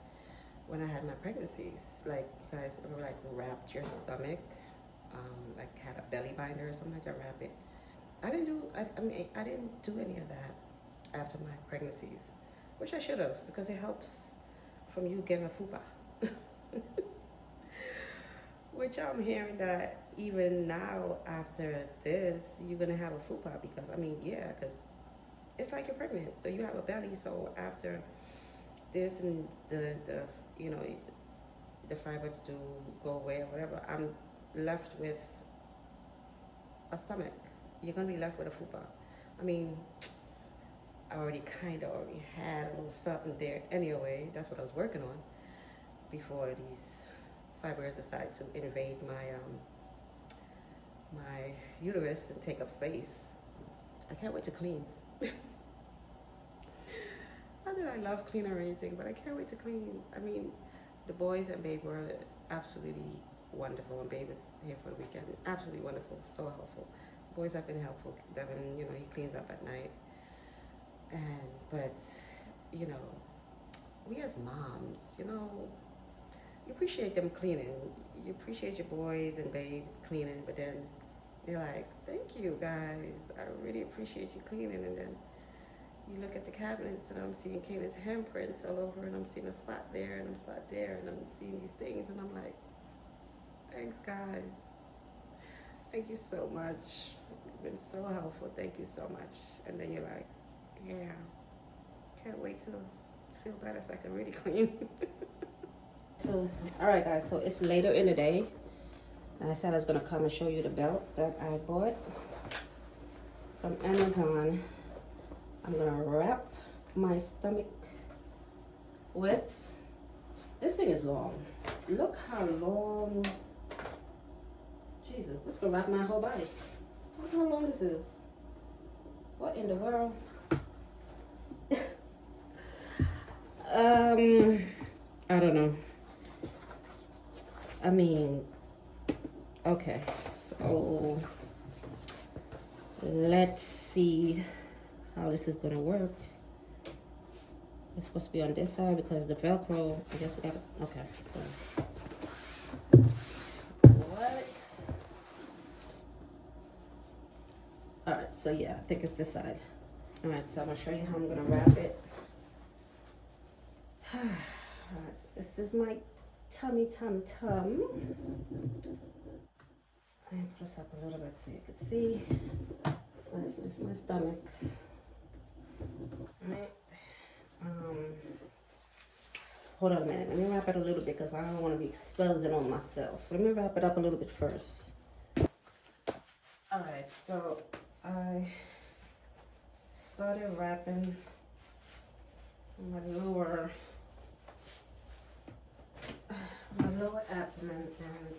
when I had my pregnancies. Like, you guys ever like wrapped your stomach, like had a belly binder or something like that, wrap it. I didn't do any of that after my pregnancies, which I should have, because it helps from you getting a fupa. Which I'm hearing that even now after this, you're gonna have a fupa, because because it's like you're pregnant, so you have a belly. So after this and the you know, the fibroids to go away or whatever, I'm left with a stomach. You're gonna be left with a fupa. I already had a little something there anyway. That's what I was working on before these fibroids decide to invade my my uterus and take up space. I can't wait to clean. Not that I love cleaning or anything, but I can't wait to clean. The boys and Babe were absolutely wonderful, and Babe is here for the weekend. Absolutely wonderful, so helpful. Boys have been helpful. Devin, he cleans up at night. But we as moms, you appreciate them cleaning. You appreciate your boys and babes cleaning, but then you're like, thank you guys. I really appreciate you cleaning. And then you look at the cabinets and I'm seeing Kayla's handprints all over, and I'm seeing a spot there and a spot there, and I'm seeing these things, and I'm like, thanks guys. Thank you so much. You've been so helpful. Thank you so much. And then you're like, yeah, can't wait to feel better so I can really clean. So, all right guys, so it's later in the day, and I said I was gonna come and show you the belt that I bought from Amazon. I'm gonna wrap my stomach with, this thing is long. Look how long, Jesus, this gonna wrap my whole body. Look how long this is. What in the world? I don't know. Okay, so let's see how this is gonna work. It's supposed to be on this side because the Velcro, I guess I got it. Okay, so what? All right, so yeah, I think it's this side. All right, so I'm gonna show you how I'm gonna wrap it. All right, so this is my tummy tum. Let me put this up a little bit so you can see. All right, so this is my stomach. All right. Hold on a minute. Let me wrap it a little bit because I don't want to be exposing on myself. Let me wrap it up a little bit first. All right, so I started wrapping my lower abdomen, and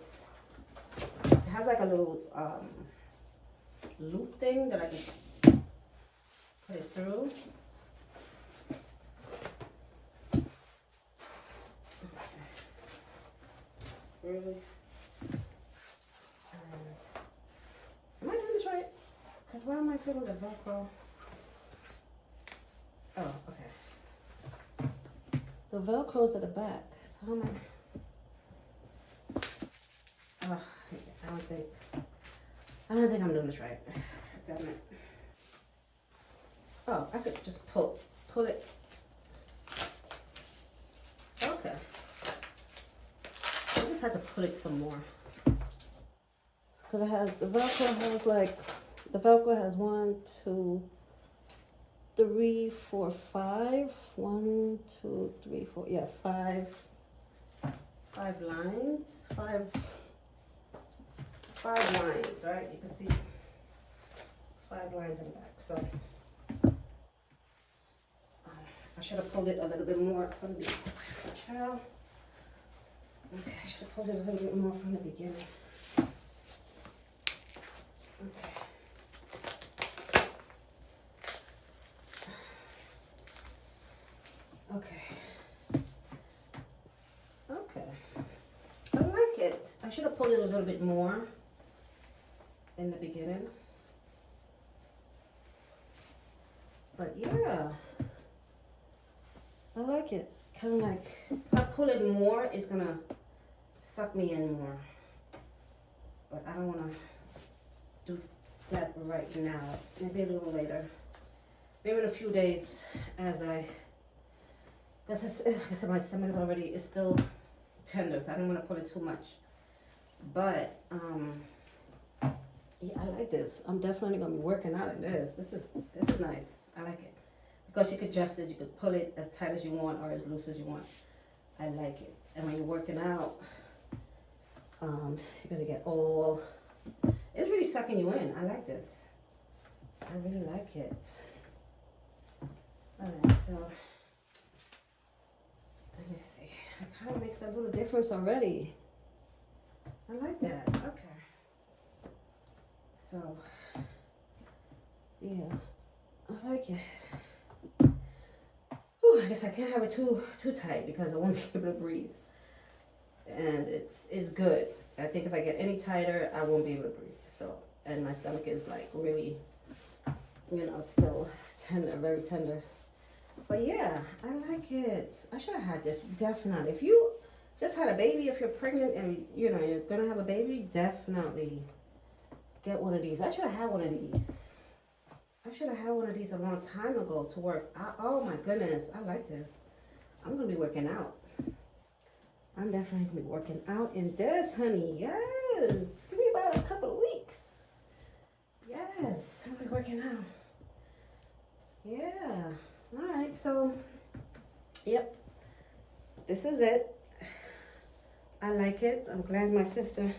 it has like a little loop thing that I can put it through. Really? And am I doing this right? Because why am I feeling the Velcro? Oh, okay. The Velcro's at the back. So how am I? Oh, I don't think I'm doing this right. Damn it. Oh, I could just pull it. Okay. I just had to put it some more. Because the Velcro has 1, 2, 3, 4, 5. 1, 2, 3, 4. Yeah, 5 lines. 5 5 lines, right? You can see 5 lines in the back. So I should have pulled it a little bit more from the trail. Okay, I should have pulled it a little bit more from the beginning. Okay. Okay. Okay. I like it. I should have pulled it a little bit more in the beginning. But yeah, I like it. Kind of like, if I pull it more, it's gonna suck me in more. But I don't wanna do that right now. Maybe a little later. Maybe in a few days as because like I said, my stomach is still tender, so I don't want to pull it too much. But yeah, I like this. I'm definitely gonna be working out in this. This is nice. I like it because you could adjust it. You could pull it as tight as you want or as loose as you want. I like it. And when you're working out, you're gonna get all. It's really sucking you in. I like this. I really like it. All right, so let me see. It kind of makes a little difference already. I like that. Okay. So, yeah, I like it. Whew, I guess I can't have it too tight because I won't be able to breathe. And it's good. I think if I get any tighter, I won't be able to breathe. So, and my stomach is like really, you know, it's still tender, very tender. But yeah, I like it. I should have had this, definitely. If you just had a baby, if you're pregnant and you know you're gonna have a baby, definitely get one of these. I should have had one of these. I should have had one of these a long time ago to work. Oh my goodness, I like this. I'm gonna be working out. I'm definitely gonna be working out in this, honey. Yes, give me about a couple of weeks. Yes, I'm gonna be working out. Yeah. All right, so yep, this is it. I like it. I'm glad my sister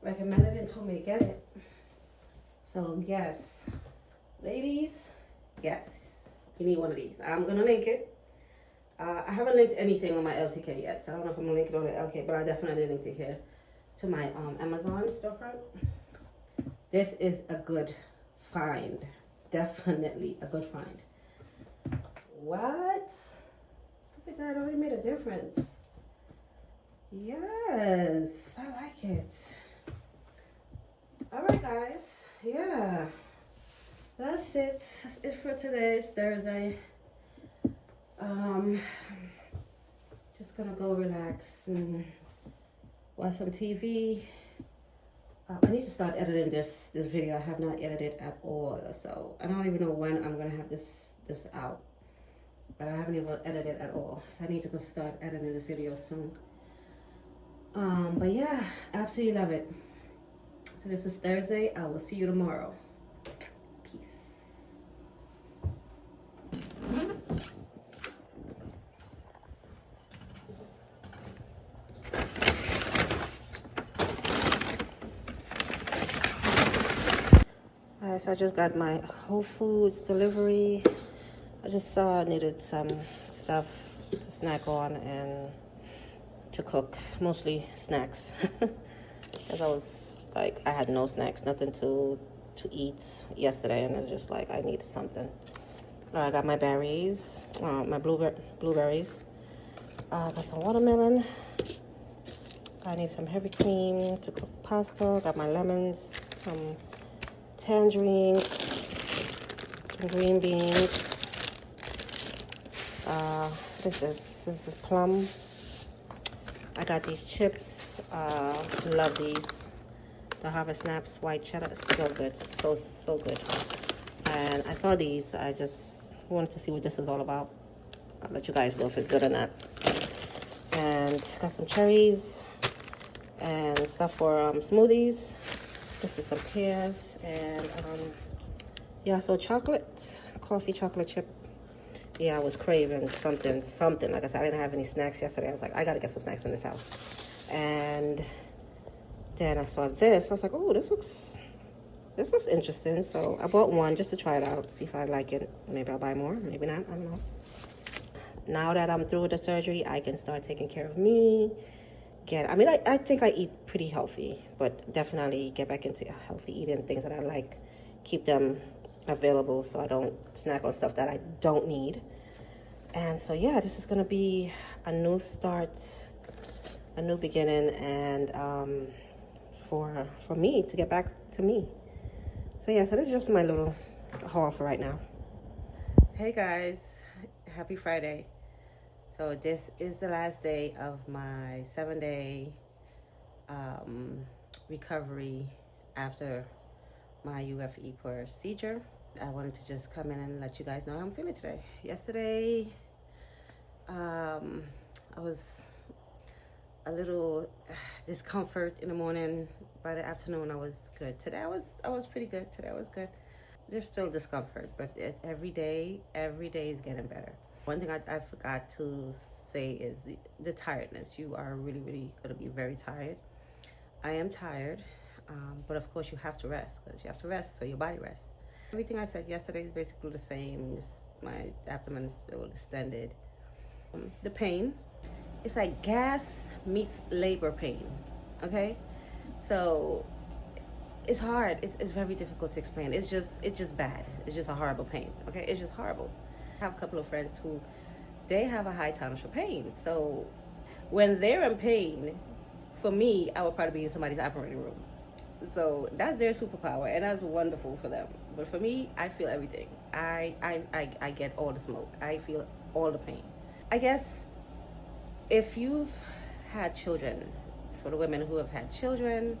recommended it and told me to get it. So yes, ladies, yes, you need one of these. I'm gonna link it. I haven't linked anything on my LTK yet, so I don't know if I'm gonna link it on the LTK, but I definitely linked it here to my Amazon storefront. This is a good find. Definitely a good find. What? Look at that, it already made a difference. Yes, I like it. All right, guys. Yeah, that's it. That's it for today. It's Thursday. Just gonna go relax and watch some TV. I need to start editing this video. I have not edited at all, so I don't even know when I'm gonna have this out. But I haven't even edited at all, so I need to go start editing the video soon. But yeah, absolutely love it. So this is Thursday. I will see you tomorrow. Peace. Alright, so I just got my Whole Foods delivery. I just needed some stuff to snack on and to cook, mostly snacks. Because I had no snacks, nothing to eat yesterday, and I was just like, I needed something. I got my berries, my blueberries. Got some watermelon. I need some heavy cream to cook pasta. Got my lemons, some tangerines, some green beans. This is plum. I got these chips. Love these. The Harvest Snaps white cheddar is so good, so good. And I saw these. I just wanted to see what this is all about. I'll let you guys know if it's good or not. And got some cherries and stuff for smoothies. This is some pears and yeah, so coffee chocolate chip. Yeah, I was craving something. Like I said, I didn't have any snacks yesterday. I was like, I gotta get some snacks in this house. And Then I saw this. I was like, oh, this looks interesting. So I bought one just to try it out, see if I like it. Maybe I'll buy more, maybe not, I don't know. Now that I'm through with the surgery, I can start taking care of me. I think I eat pretty healthy, but definitely get back into healthy eating, things that I like, keep them available so I don't snack on stuff that I don't need. And so yeah, this is gonna be a new start, a new beginning, and for me to get back to me. So yeah, so this is just my little haul for right now. Hey guys, happy Friday. So this is the last day of my 7-day recovery after my UFE procedure. I wanted to just come in and let you guys know how I'm feeling today. Yesterday, I was a little discomfort in the morning. By the afternoon, I was good. Today, I was pretty good. Today, I was good. There's still discomfort, but every day is getting better. One thing I forgot to say is the tiredness. You are really going to be very tired. I am tired, but of course you have to rest, because you have to rest so your body rests. Everything I said yesterday is basically the same. My abdomen is still distended. The pain, it's like gas meets labor pain, okay? So it's hard. It's very difficult to explain. It's just bad. It's just a horrible pain, okay? It's just horrible. I have a couple of friends who, they have a high tolerance for pain. So when they're in pain, for me, I would probably be in somebody's operating room. So that's their superpower, and that's wonderful for them. But for me, I feel everything. I get all the smoke. I feel all the pain. I guess if you've had children, for the women who have had children,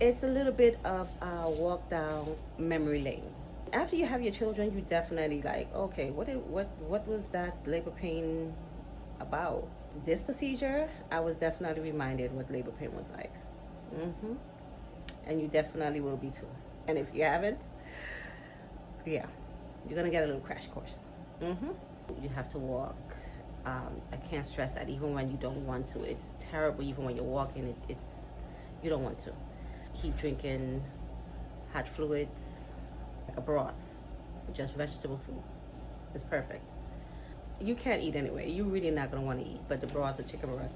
it's a little bit of a walk down memory lane. After you have your children, you definitely like, okay, what was that labor pain about? This procedure, I was definitely reminded what labor pain was like. And you definitely will be too. And if you haven't, yeah, you're gonna get a little crash course. You have to walk. I can't stress that. Even when you don't want to, it's terrible. Even when you're walking, you don't want to. Keep drinking hot fluids, like a broth, just vegetable soup. It's perfect. You can't eat anyway. You're really not gonna want to eat, but the broth, the chicken broth,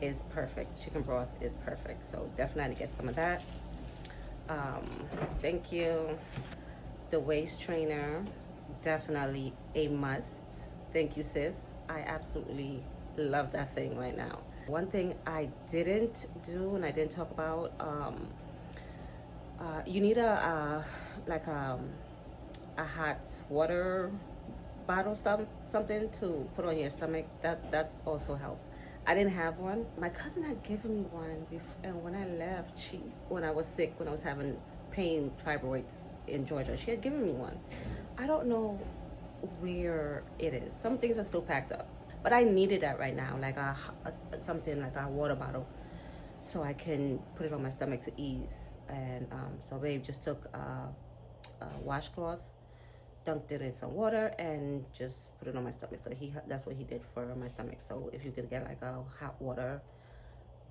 is perfect. Chicken broth is perfect. So definitely get some of that. Thank you. The waist trainer, definitely a must. Thank you, sis. I absolutely love that thing right now. One thing I didn't do and I didn't talk about, you need a hot water bottle, something to put on your stomach. That also helps. I didn't have one. My cousin had given me one and when I left, when I was sick, when I was having pain, fibroids in Georgia, she had given me one. I don't know where it is. Some things are still packed up, but I needed that right now, like something like a water bottle, so I can put it on my stomach to ease. And so babe just took a washcloth, dunked it in some water, and just put it on my stomach. So that's what he did for my stomach. So if you could get like a hot water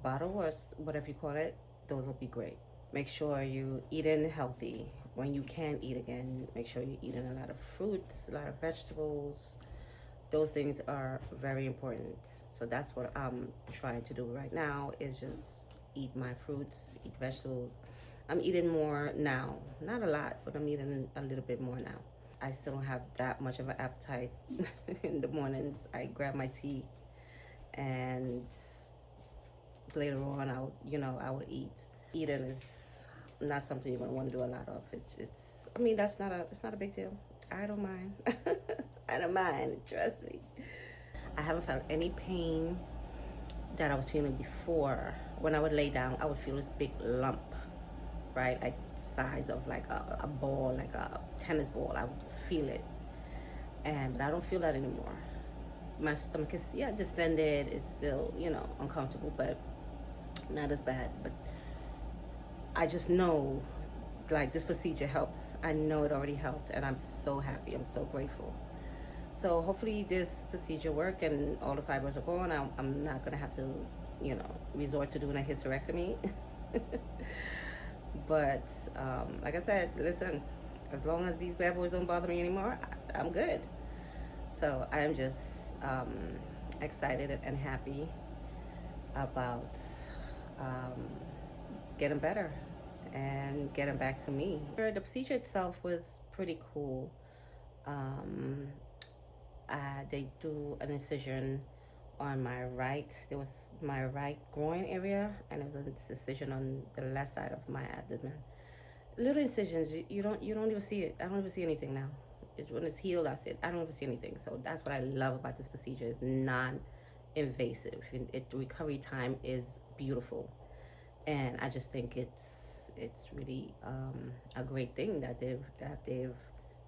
bottle or whatever you call it, those would be great. Make sure you're eating healthy. When you can eat again, make sure you're eating a lot of fruits, a lot of vegetables. Those things are very important. So that's what I'm trying to do right now, is just eat my fruits, eat vegetables. I'm eating more now. Not a lot, but I'm eating a little bit more now. I still don't have that much of an appetite in the mornings. I grab my tea, and later on I would eat. Eating is not something you're gonna want to do a lot of. I mean, it's not a big deal. I don't mind. I don't mind, trust me. I haven't felt any pain that I was feeling before. When I would lay down, I would feel this big lump, right? Like the size of like a ball, like a tennis ball. I would feel it. But I don't feel that anymore. My stomach is, distended. It's still, uncomfortable, but not as bad. But I just know, like, this procedure helps. I know it already helped, and I'm so happy. I'm so grateful. So hopefully this procedure worked and all the fibers are gone. I'm not gonna have to, resort to doing a hysterectomy. But like I said, listen, as long as these bad boys don't bother me anymore, I'm good. So I am just excited and happy about getting better and getting back to me. The procedure itself was pretty cool. They do an incision on my right. There was my right groin area, and there was an incision on the left side of my abdomen. Little incisions, you don't even see it. I don't even see anything now. It's when it's healed, that's it. I don't even see anything. So that's what I love about this procedure. It's non-invasive. The recovery time is beautiful, and I just think it's really a great thing that they've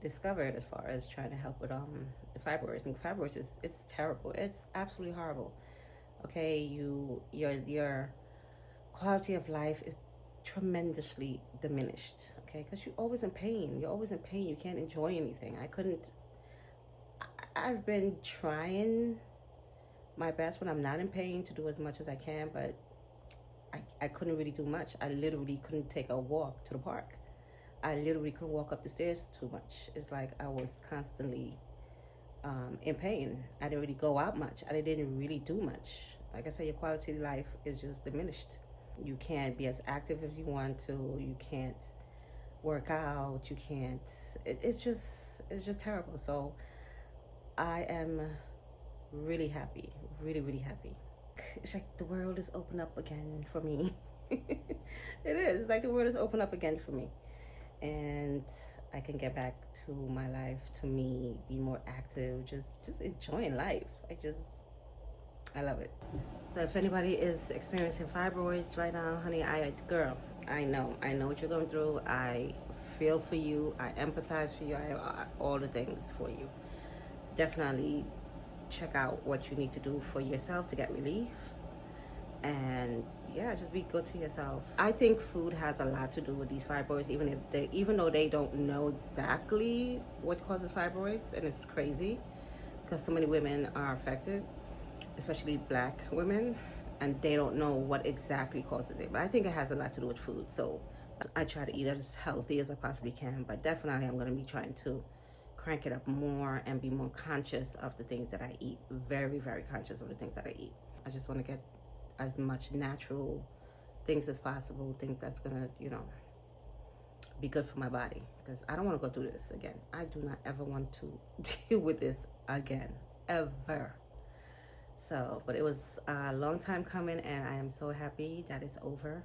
discovered as far as trying to help with the fibroids. And fibroids it's terrible. It's absolutely horrible. Okay, your quality of life is tremendously diminished. Okay, because you're always in pain. You can't enjoy anything. I've been trying my best when I'm not in pain to do as much as I can, but I couldn't really do much. I literally couldn't take a walk to the park. I literally couldn't walk up the stairs too much. It's like I was constantly in pain. I didn't really go out much. I didn't really do much. Like I said, your quality of life is just diminished. You can't be as active as you want to. You can't work out. You can't. It's just terrible. So I am really happy, really happy. It's like the world is open up again for me. It is. It's like the world is open up again for me. And I can get back to my life, to me, be more active, just enjoying life. I love it. So if anybody is experiencing fibroids right now, honey, girl, I know what you're going through. I feel for you. I empathize for you. I all the things for you. Definitely check out what you need to do for yourself to get relief. And yeah, just be good to yourself. I think food has a lot to do with these fibroids, even though they don't know exactly what causes fibroids, and it's crazy because so many women are affected, especially Black women, and they don't know what exactly causes it. But I think it has a lot to do with food. So I try to eat as healthy as I possibly can, but definitely I'm going to be trying to crank it up more and be more conscious of the things that I eat. Very conscious of the things that I eat. I just want to get as much natural things as possible, things that's gonna, be good for my body, because I don't want to go through this again. I do not ever want to deal with this again, ever. So, but it was a long time coming, and I am so happy that it's over.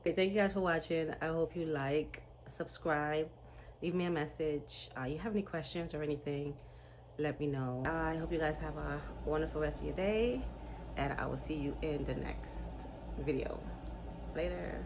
Okay, thank you guys for watching. I hope you like, subscribe, leave me a message. You have any questions or anything, let me know. I hope you guys have a wonderful rest of your day, and I will see you in the next video. Later.